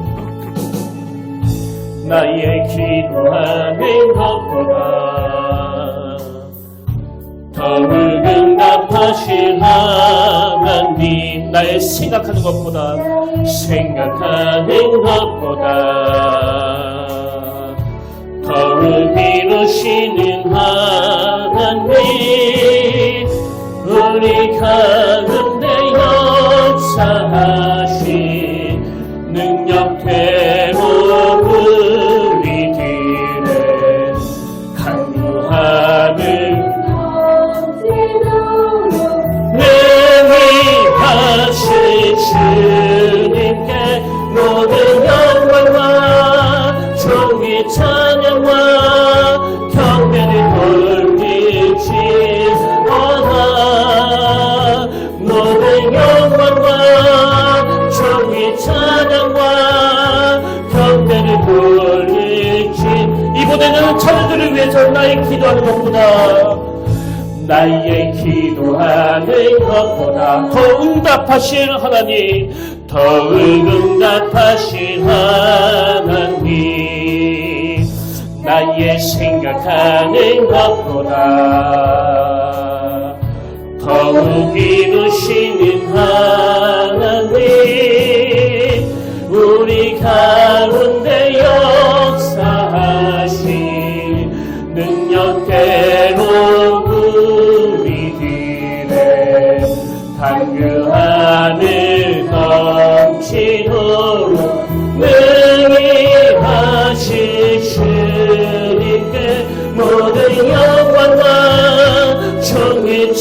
나의 기도하는 것보다 더욱 응답하실 하나님, 나의 생각하는 것보다 더욱 이루시는 하나님, 우리 가운데 역사하신 능력대로 우리들의 강구하는 능히하신 주님께 모든 영광과 존귀 찬양과 경배를 돌릴지어다. 모든 영광과 존귀 찬양과 경배를 돌릴지. 이번에는 자녀들을 위해서 나의 기도하는 것보다 더 응답하실 하나님, 더욱 응답하실 하나님, 나의 생각하는 것보다 더욱 이루시는 하나님, 우리 가운데 역사하신 능력대로 우리들의 강구하는 넘치도록 능히하실 주님께 모든 영광과 존귀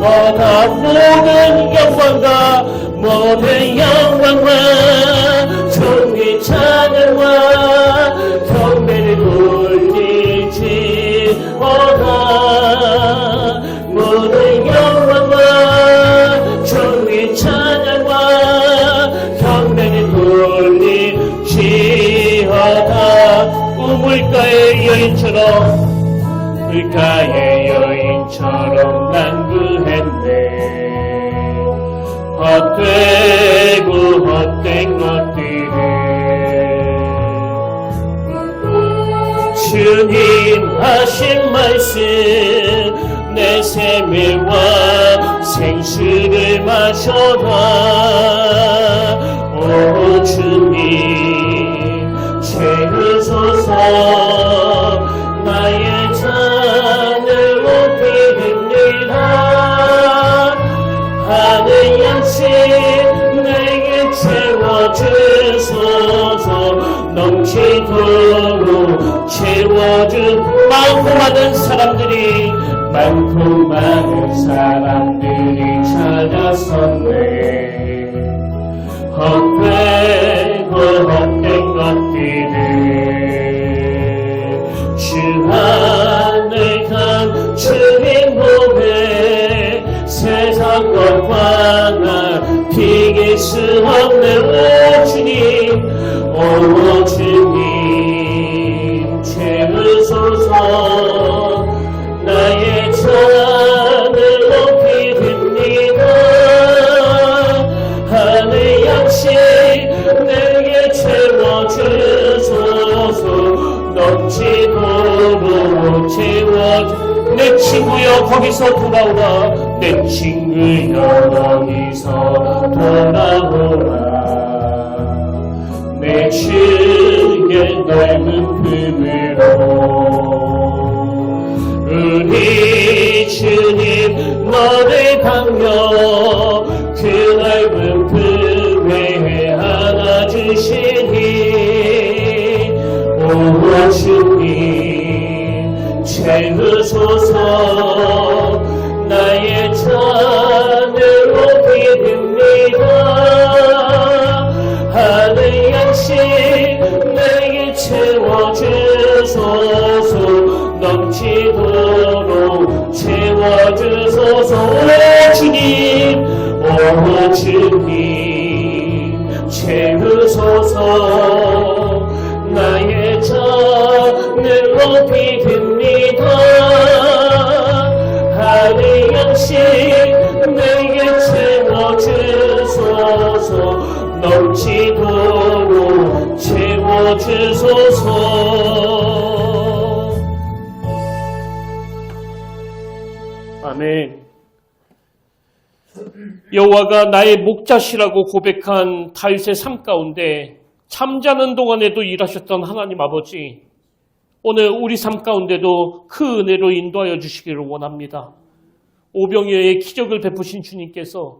얻어 모든 영광과 모든 영광과 존귀 찬양과 경배를 돌리지어다 모든 영광과 존귀 찬양과 경배를 돌리지어다 우물가의 여인처럼 물가의 여인처럼 난구했네 헛되고 헛된 것들을 주님 하신 말씀 내 생명과 생수를 마셔라 오 주님 채우소서 나의 잔을 높이립니다 하늘 양식 내게 채워주소서 넘치도록 채워준 많고 많은 사람들이 찾아섰네 헛되고 헛된 것들을 주 안에 간 주님 보배 세상 것과 나 비길 수 없는 오 주님 채우소서 나의 잔을 높이 듭니다 하늘 양식 내게 채워주소서 넘치도록 채워주 내 친구여 거기서 돌아오라 내 친구여 거기서 돌아오라 내 주의 넓은 품으로 우리 주님 너를 강려 그 넓은 품에 안아주시니 오 주님 채우소서 나의 잔을 높이 듭니다 하늘 양식 내게 채워주소서 넘치도록 채워주소서 오 주님 채우소서 나의 잔을 높이 듭니다 하늘 양식 내게 채워주소서 넘치도록 채워주소서 아멘. 여호와가 나의 목자시라고 고백한 다윗의 삶 가운데 잠자는 동안에도 일하셨던 하나님 아버지 오늘 우리 삶 가운데도 그 은혜로 인도하여 주시기를 원합니다. 오병이어의 기적을 베푸신 주님께서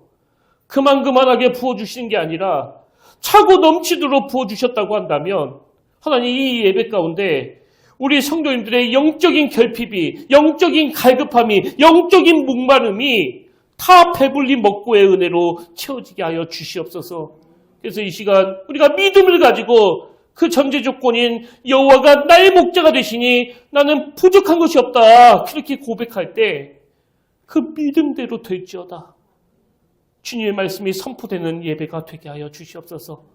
그만하게 부어주시는 게 아니라 차고 넘치도록 부어주셨다고 한다면 하나님 이 예배 가운데 우리 성도님들의 영적인 결핍이, 영적인 갈급함이, 영적인 목마름이 다 배불리 먹고의 은혜로 채워지게 하여 주시옵소서. 그래서 이 시간 우리가 믿음을 가지고 그 전제 조건인 여호와가 나의 목자가 되시니 나는 부족한 것이 없다. 그렇게 고백할 때 그 믿음대로 될지어다. 주님의 말씀이 선포되는 예배가 되게 하여 주시옵소서.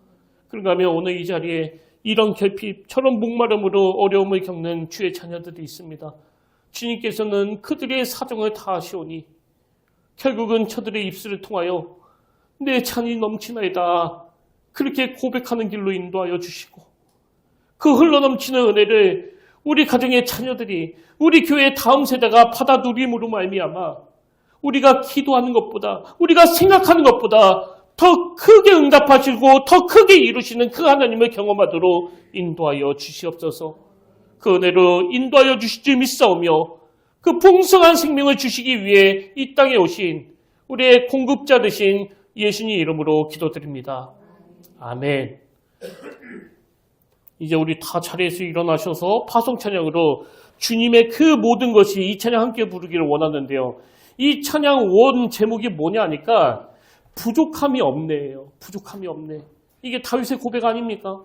그런가 하면 오늘 이 자리에 이런 결핍, 저런 목마름으로 어려움을 겪는 주의 자녀들이 있습니다. 주님께서는 그들의 사정을 다 아시오니 결국은 저들의 입술을 통하여 내 잔이 넘치나이다. 그렇게 고백하는 길로 인도하여 주시고 그 흘러넘치는 은혜를 우리 가정의 자녀들이 우리 교회의 다음 세대가 받아 누림으로 말미암아 우리가 기도하는 것보다 우리가 생각하는 것보다 더 크게 응답하시고 더 크게 이루시는 그 하나님을 경험하도록 인도하여 주시옵소서. 그 은혜로 인도하여 주실 줄 믿사오며 그 풍성한 생명을 주시기 위해 이 땅에 오신 우리의 공급자 되신 예수님 이름으로 기도드립니다. 아멘. 이제 우리 다 자리에서 일어나셔서 파송 찬양으로 주님의 그 모든 것이 이 찬양 함께 부르기를 원하는데요. 이 찬양 원 제목이 뭐냐 하니까 부족함이 없네요. 부족함이 없네. 이게 다윗의 고백 아닙니까?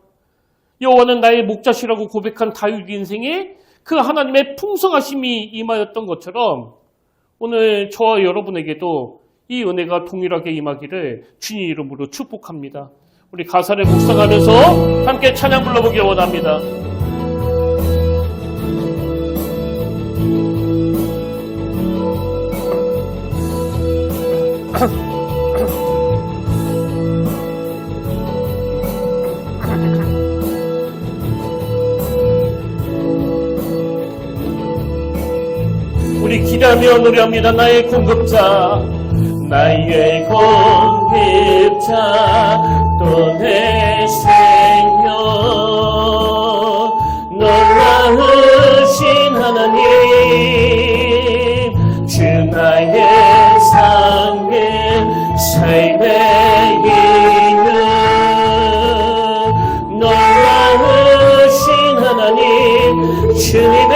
여호와는 나의 목자시라고 고백한 다윗 인생에 그 하나님의 풍성하심이 임하였던 것처럼 오늘 저와 여러분에게도 이 은혜가 동일하게 임하기를 주님 이름으로 축복합니다. 우리 가사를 묵상하면서 함께 찬양 불러보길 원합니다. 우리 기대하며 노래합니다. 나의 공급자, 나의 공급자, 또 내 생명, 놀라우신 하나님, 주 나의 삶의 이유, 놀라우신 하나님, 주님의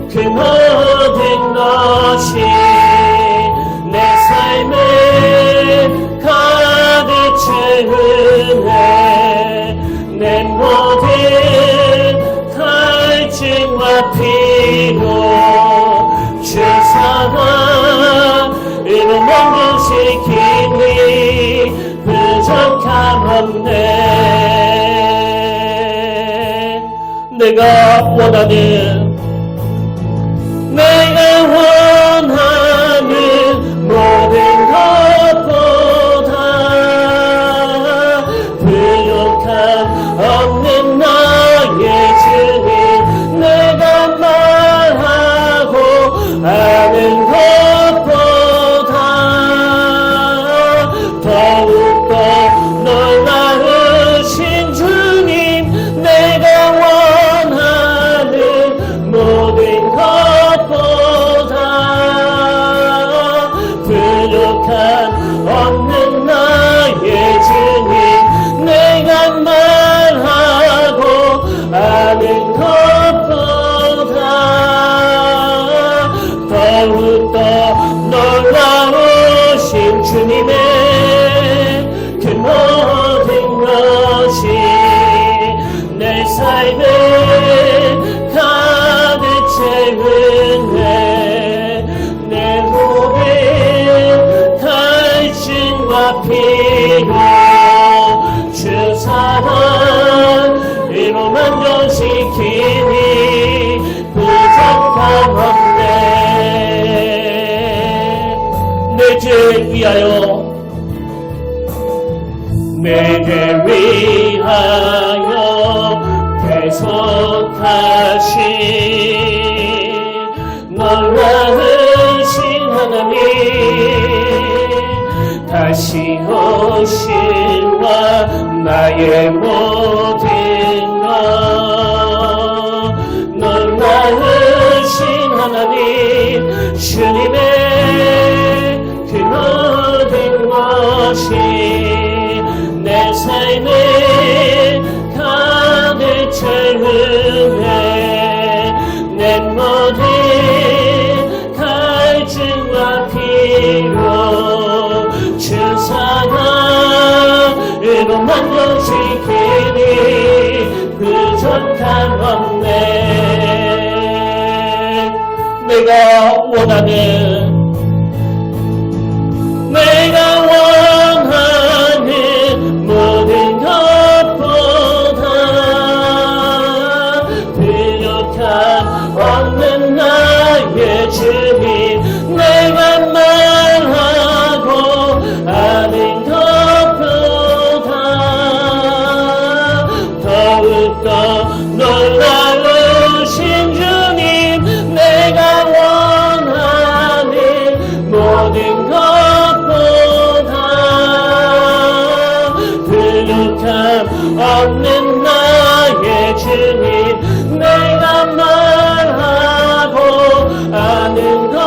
그 모든 것이 내 삶에 가득 채운 내 모든 갈증과 피로 주사가 이로 만드시기니 부족함 없네. 내가 원하는 모든 것보다 부족함 없는 나의 주님, 내가 말하고 아는 것보다 더욱더 놀라우신 주님, 내가 원하는 모든 것보다 부족함 없는 나의 주님, 내가 말하고 아는 것보다 더욱더 놀라우신 주님의 그 모든 것이 내 삶에 가득 채운 내 모든 갈증과 피로 주 사랑 이로 만족시키니 부족함 없네. 내 죄 위하여 내 죄 위하여 계속하신 놀라우신 하나님, 다시 오실과 나의 모든 것 놀라우신 하나님, 주님의 그 모든 것이 내 삶에 가득 채운 내 모든 갈증과 피로 주 사랑으로 만족시키니 부족함 없네. 내가 원하는 모든 것보다 부족함 없는 나의 주님, 내가 말하고 아는 것보다 더욱더 놀라우신 주님, 내가 원하는 모든 것보다 부족함 없는 나의 주님, 내가 말하고 아는 것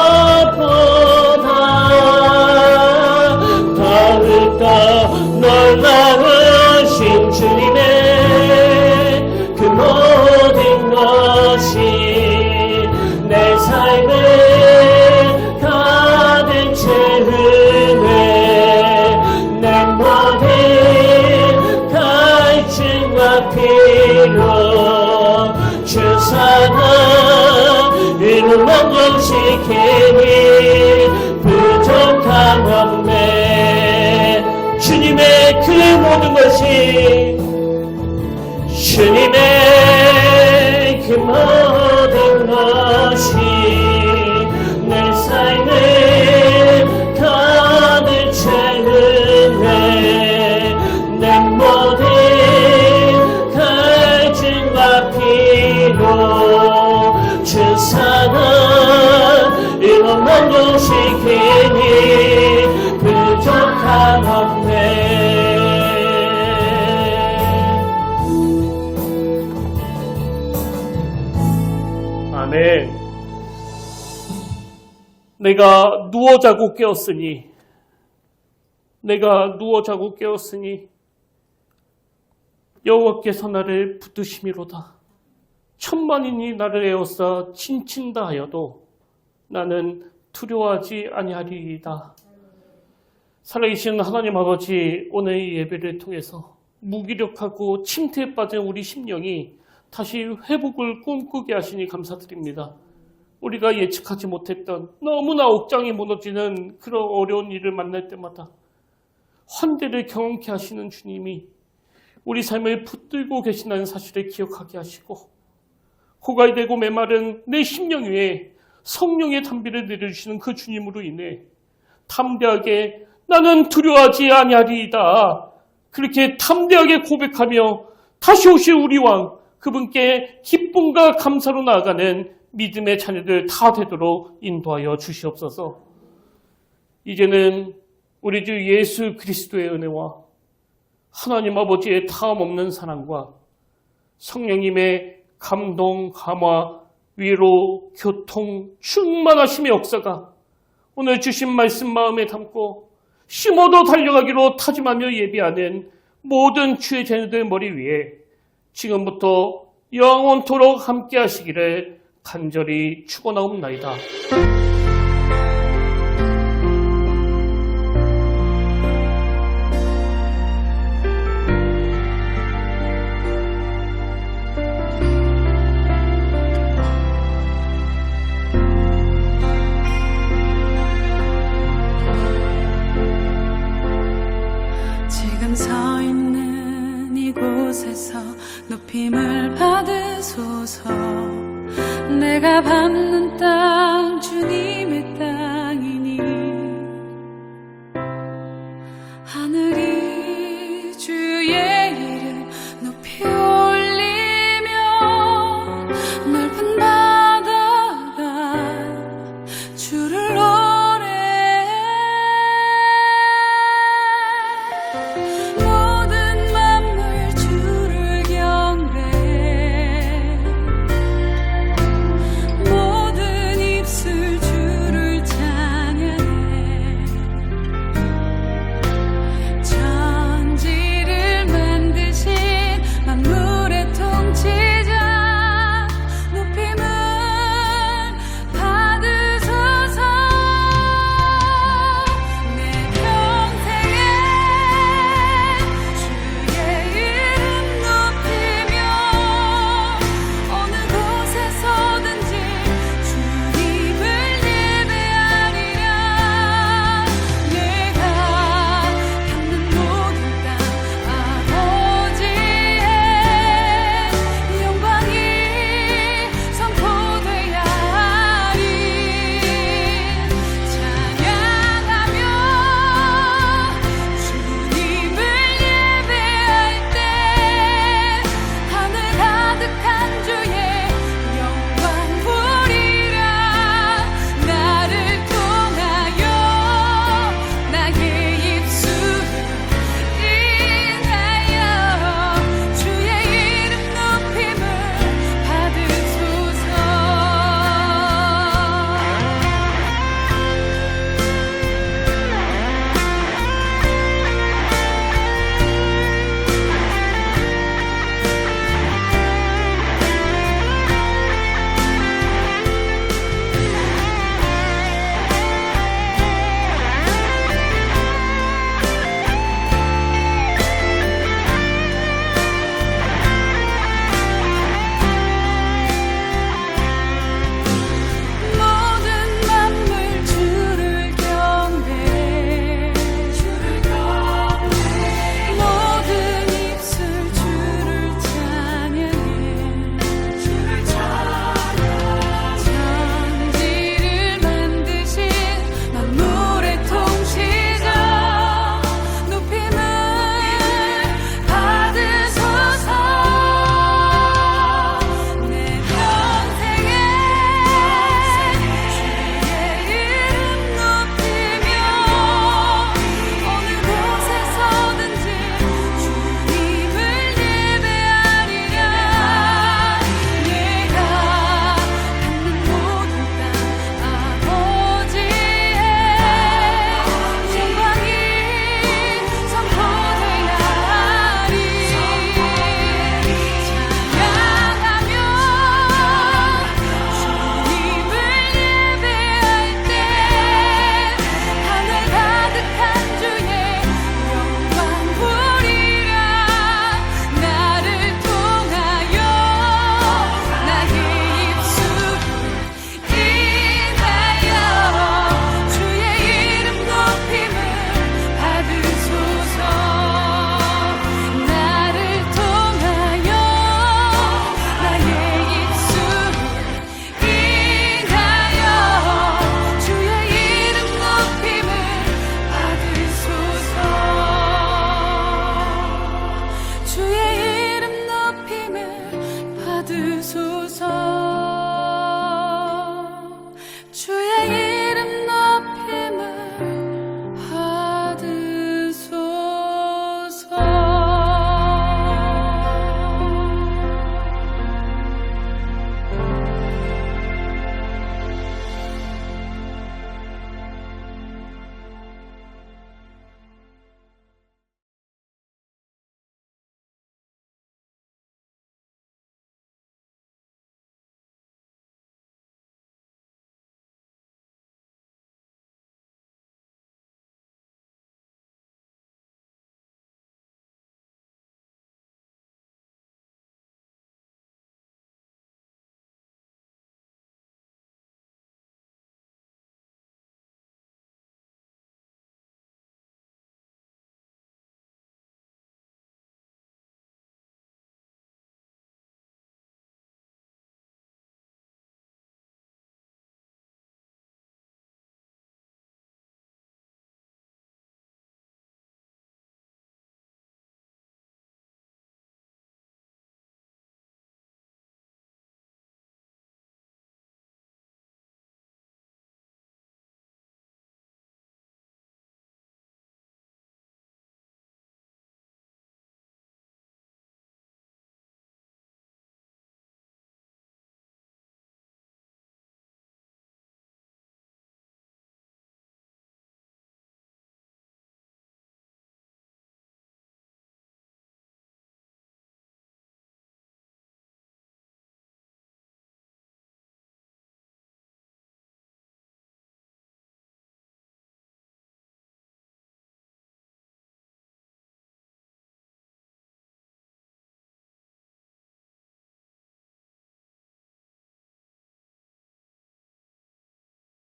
만족시키니 부족함 없네. 주님의 그 모든 것이, 주님의 그 모든 것이 내 삶을 가득 채우네. 내 모든 갈증과 피로 주 사랑으로 만족시키니 부족함 없네. 아멘. 내가 누워 자고 깨었으니, 내가 누워 자고 깨었으니 여호와께서 나를 붙드심이로다. 천만인이 나를 에워싸 친친다 하여도 나는 두려워하지 아니하리이다. 살아계신 하나님 아버지, 오늘 이 예배를 통해서 무기력하고 침태에 빠진 우리 심령이 다시 회복을 꿈꾸게 하시니 감사드립니다. 우리가 예측하지 못했던 너무나 옥장이 무너지는 그런 어려운 일을 만날 때마다 환대를 경험케 하시는 주님이 우리 삶을 붙들고 계신다는 사실을 기억하게 하시고, 고갈되고 메마른 내 심령 위에 성령의 담비를 내려주시는 그 주님으로 인해 담대하게 나는 두려워하지 아니하리이다, 그렇게 담대하게 고백하며 다시 오실 우리 왕, 그분께 기쁨과 감사로 나아가는 믿음의 자녀들 다 되도록 인도하여 주시옵소서. 이제는 우리 주 예수 그리스도의 은혜와 하나님 아버지의 다함없는 사랑과 성령님의 감동, 감화, 위로, 교통, 충만하심의 역사가 오늘 주신 말씀 마음에 담고 심어도 달려가기로 다짐하며 예비하는 모든 주의 자녀들 머리 위에 지금부터 영원토록 함께 하시기를 간절히 축원하옵나이다.
지금 서 있는 이곳에서 높임을 받으소서. 내가 밟는 땅 주님